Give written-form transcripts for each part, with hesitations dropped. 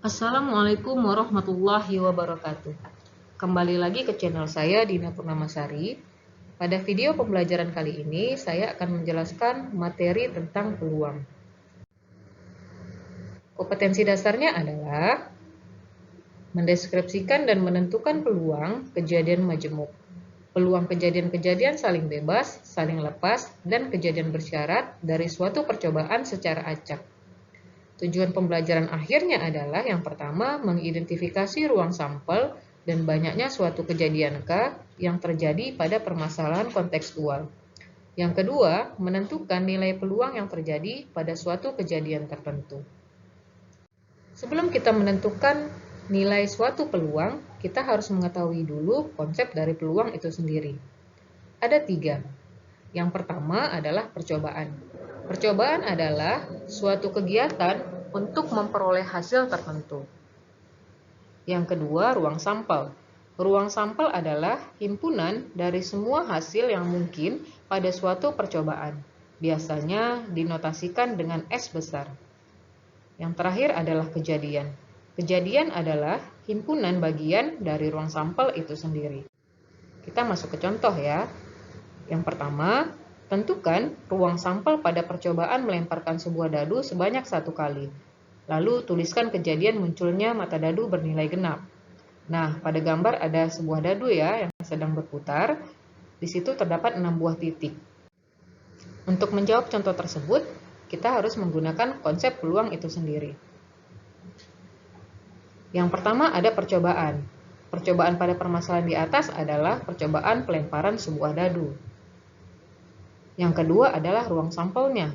Assalamualaikum warahmatullahi wabarakatuh. Kembali lagi ke channel saya, Dina Purnamasari. Pada video pembelajaran kali ini, saya akan menjelaskan materi tentang peluang. Kompetensi dasarnya adalah mendeskripsikan dan menentukan peluang kejadian majemuk. Peluang kejadian-kejadian saling bebas, saling lepas, dan kejadian bersyarat dari suatu percobaan secara acak. Tujuan pembelajaran akhirnya adalah yang pertama, mengidentifikasi ruang sampel dan banyaknya suatu kejadian K yang terjadi pada permasalahan kontekstual. Yang kedua, menentukan nilai peluang yang terjadi pada suatu kejadian tertentu. Sebelum kita menentukan nilai suatu peluang, kita harus mengetahui dulu konsep dari peluang itu sendiri. Ada 3. Yang pertama adalah percobaan. Percobaan adalah suatu kegiatan untuk memperoleh hasil tertentu. Yang kedua, ruang sampel. Ruang sampel adalah himpunan dari semua hasil yang mungkin pada suatu percobaan. Biasanya dinotasikan dengan S besar. Yang terakhir adalah kejadian. Kejadian adalah himpunan bagian dari ruang sampel itu sendiri. Kita masuk ke contoh ya. Yang pertama, tentukan ruang sampel pada percobaan melemparkan sebuah dadu sebanyak 1 kali. Lalu tuliskan kejadian munculnya mata dadu bernilai genap. Nah, pada gambar ada sebuah dadu ya yang sedang berputar. Di situ terdapat 6 buah titik. Untuk menjawab contoh tersebut, kita harus menggunakan konsep peluang itu sendiri. Yang pertama ada percobaan. Percobaan pada permasalahan di atas adalah percobaan pelemparan sebuah dadu. Yang kedua adalah ruang sampelnya.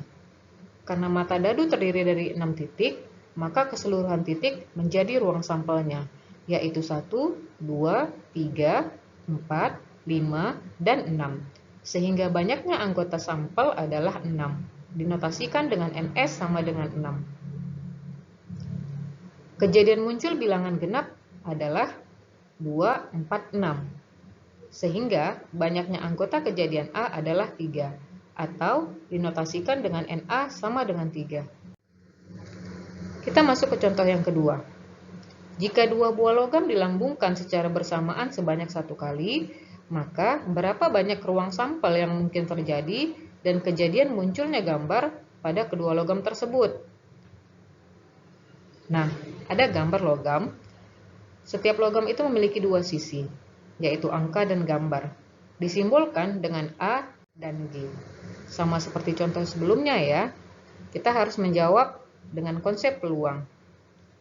Karena mata dadu terdiri dari 6 titik, maka keseluruhan titik menjadi ruang sampelnya, yaitu 1, 2, 3, 4, 5, dan 6. Sehingga banyaknya anggota sampel adalah 6. Dinotasikan dengan NS sama dengan 6. Kejadian muncul bilangan genap adalah 2, 4, 6. Sehingga banyaknya anggota kejadian A adalah 3. Atau dinotasikan dengan NA sama dengan 3. Kita masuk ke contoh yang kedua. Jika 2 buah logam dilambungkan secara bersamaan sebanyak 1 kali, maka berapa banyak ruang sampel yang mungkin terjadi dan kejadian munculnya gambar pada kedua logam tersebut. Nah, ada gambar logam. Setiap logam itu memiliki 2 sisi, yaitu angka dan gambar. Disimbolkan dengan A dan G. Sama seperti contoh sebelumnya ya, kita harus menjawab dengan konsep peluang.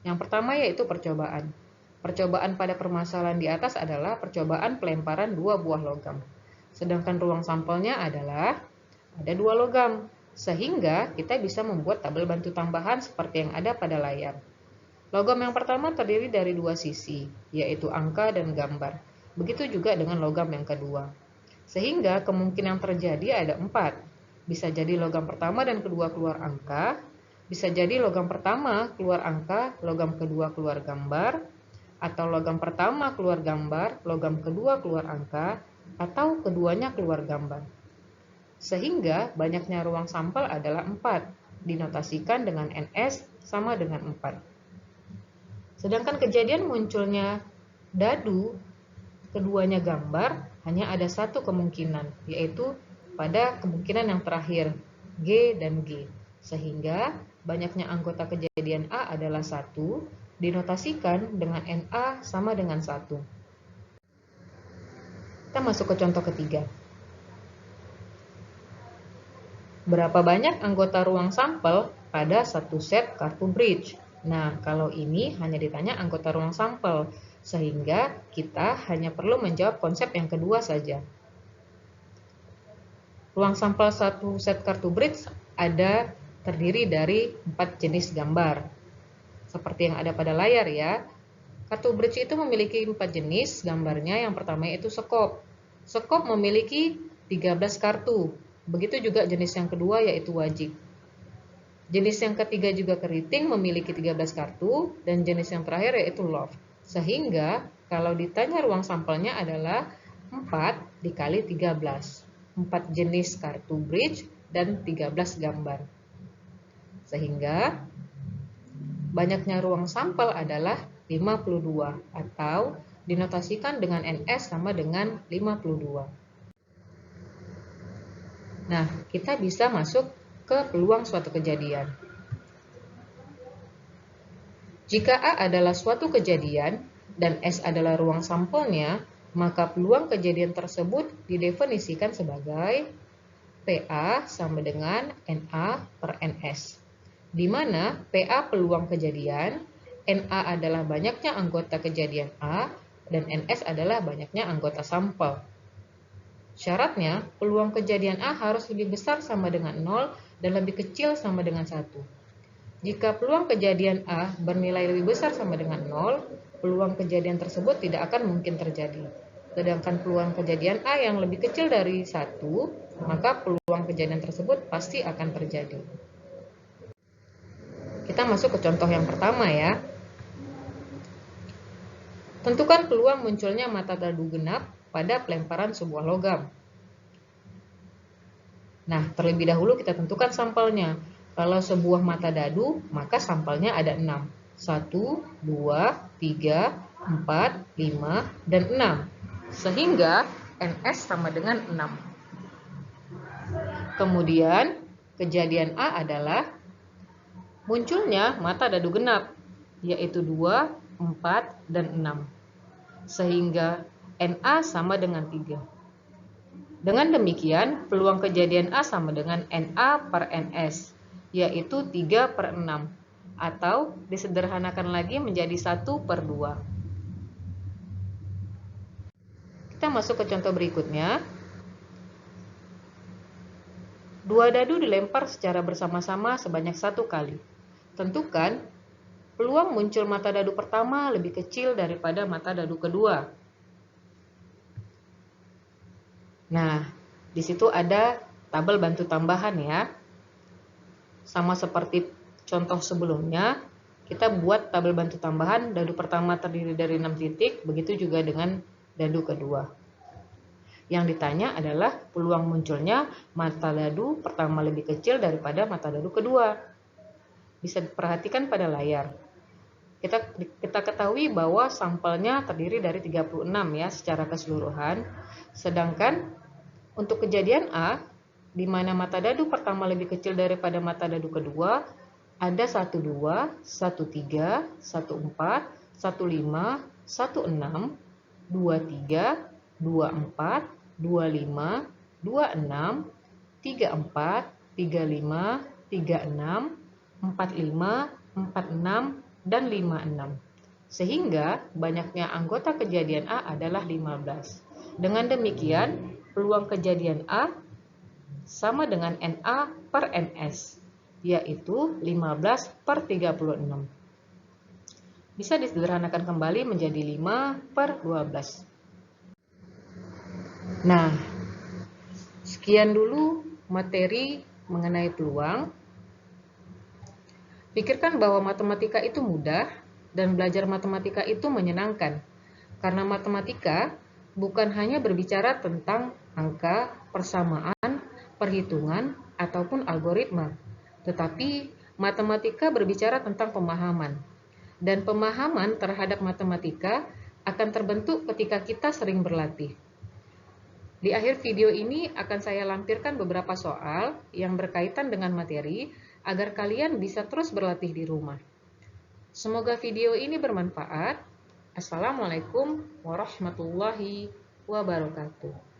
Yang pertama yaitu percobaan. Percobaan pada permasalahan di atas adalah percobaan pelemparan 2 buah logam. Sedangkan ruang sampelnya adalah ada 2 logam. Sehingga kita bisa membuat tabel bantu tambahan seperti yang ada pada layar. Logam yang pertama terdiri dari 2 sisi, yaitu angka dan gambar. Begitu juga dengan logam yang kedua. Sehingga kemungkinan terjadi ada 4. Bisa jadi logam pertama dan kedua keluar angka, bisa jadi logam pertama keluar angka, logam kedua keluar gambar, atau logam pertama keluar gambar, logam kedua keluar angka, atau keduanya keluar gambar. Sehingga banyaknya ruang sampel adalah 4, dinotasikan dengan NS sama dengan 4. Sedangkan kejadian munculnya dadu, keduanya gambar, hanya ada 1 kemungkinan, yaitu pada kemungkinan yang terakhir, G dan G. Sehingga banyaknya anggota kejadian A adalah 1, dinotasikan dengan NA sama dengan 1. Kita masuk ke contoh ketiga. Berapa banyak anggota ruang sampel pada satu set kartu bridge? Nah, kalau ini hanya ditanya anggota ruang sampel, sehingga kita hanya perlu menjawab konsep yang kedua saja. Ruang sampel satu set kartu bridge terdiri dari 4 jenis gambar. Seperti yang ada pada layar ya. Kartu bridge itu memiliki 4 jenis gambarnya. Yang pertama yaitu skop. Skop memiliki 13 kartu. Begitu juga jenis yang kedua yaitu wajik. Jenis yang ketiga juga keriting memiliki 13 kartu. Dan jenis yang terakhir yaitu love. Sehingga kalau ditanya ruang sampelnya adalah 4 dikali 13. 4 jenis kartu bridge dan 13 gambar. Sehingga banyaknya ruang sampel adalah 52 atau dinotasikan dengan NS sama dengan 52. Nah, kita bisa masuk ke peluang suatu kejadian. Jika A adalah suatu kejadian dan S adalah ruang sampelnya, maka peluang kejadian tersebut didefinisikan sebagai PA sama dengan NA per NS, di mana PA peluang kejadian, NA adalah banyaknya anggota kejadian A, dan NS adalah banyaknya anggota sampel. Syaratnya, peluang kejadian A harus lebih besar sama dengan 0 dan lebih kecil sama dengan 1. Jika peluang kejadian A bernilai lebih besar sama dengan 0, peluang kejadian tersebut tidak akan mungkin terjadi. Sedangkan peluang kejadian A yang lebih kecil dari 1, maka peluang kejadian tersebut pasti akan terjadi. Kita masuk ke contoh yang pertama ya. Tentukan peluang munculnya mata dadu genap pada pelemparan sebuah logam. Nah, terlebih dahulu kita tentukan sampelnya. Kalau sebuah mata dadu, maka sampelnya ada 6. 1, 2, 3, 4, 5, dan 6. Sehingga NS sama dengan 6. Kemudian, kejadian A adalah munculnya mata dadu genap, yaitu 2, 4, dan 6. Sehingga NA sama dengan 3. Dengan demikian, peluang kejadian A sama dengan NA per NS, yaitu 3 per 6, atau disederhanakan lagi menjadi 1 per 2. Kita masuk ke contoh berikutnya. Dua dadu dilempar secara bersama-sama sebanyak 1 kali. Tentukan peluang muncul mata dadu pertama lebih kecil daripada mata dadu kedua. Nah, di situ ada tabel bantu tambahan ya. Sama seperti contoh sebelumnya, kita buat tabel bantu tambahan, dadu pertama terdiri dari 6 titik, begitu juga dengan dadu kedua. Yang ditanya adalah peluang munculnya mata dadu pertama lebih kecil daripada mata dadu kedua. Bisa diperhatikan pada layar. Kita ketahui bahwa sampelnya terdiri dari 36 ya secara keseluruhan. Sedangkan untuk kejadian A, di mana mata dadu pertama lebih kecil daripada mata dadu kedua, ada 12, 13, 14, 15, 16, 23, 24, 25, 26, 34, 35, 36, 45, 46, dan 56. Sehingga banyaknya anggota kejadian A adalah 15. Dengan demikian, peluang kejadian A sama dengan NA per NS, yaitu 15 per 36. Bisa disederhanakan kembali menjadi 5 per 12. Nah, sekian dulu materi mengenai peluang. Pikirkan bahwa matematika itu mudah dan belajar matematika itu menyenangkan. Karena matematika bukan hanya berbicara tentang angka, persamaan, perhitungan, ataupun algoritma. Tetapi matematika berbicara tentang pemahaman. Dan pemahaman terhadap matematika akan terbentuk ketika kita sering berlatih. Di akhir video ini akan saya lampirkan beberapa soal yang berkaitan dengan materi agar kalian bisa terus berlatih di rumah. Semoga video ini bermanfaat. Assalamualaikum warahmatullahi wabarakatuh.